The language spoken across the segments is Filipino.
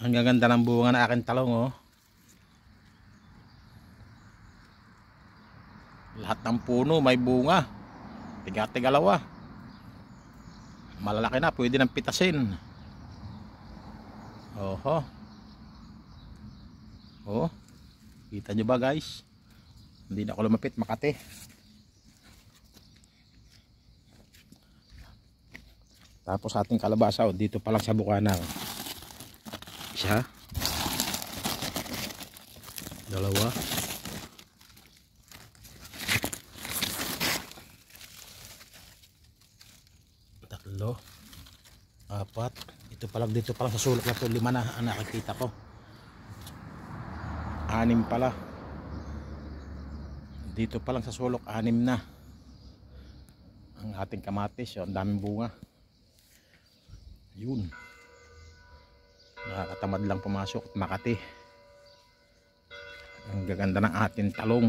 Ang gaganda ng bunga na aking talong, oh. Lahat ng puno may bunga. Tiga-tigalawa. Malalaki na, pwede nang pitasin. Oho. Oh. Kita nyo ba, guys? Hindi na ako lumapit, Makati. Tapos ating kalabasa, oh, dito pa lang sa bukana. Isa. Dalawa. Tatlo. Apat. Ito pa lang, dito pa lang sa sulok na to, 5 na ang nakikita ko. 6 pala. Dito pa lang sa sulok, 6 na ang ating kamatis. Ang daming bunga. Yun, nakakatamad lang pumasok at Makati. Ang gaganda ng ating talong.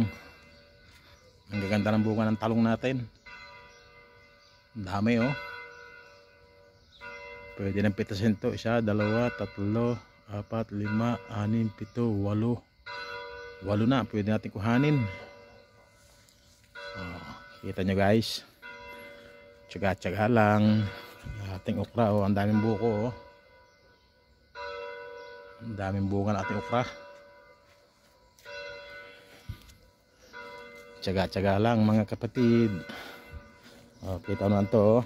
Ang gaganda ng bunga ng talong natin. Ang dami, oh. Pwede nang pitasin to. 1, 2, 3, 4, 5, 6, 7, 8. 8 na, pwede natin kuhanin. Kita nyo, guys. Tsaga-tsaga lang. Ating okra, oh. Ang daming buko, oh. Ang daming bunga ng ating okra. Tsaga-tsaga lang, mga kapatid. Oh, kita naman to, oh.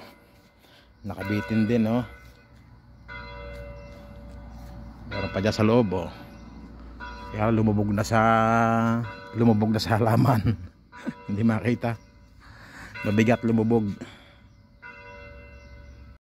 Nakabitin din, oh. Meron pa dyan sa loob, oh. Kaya lumubog na sa halaman. Hindi makita. Mabigat lumubog.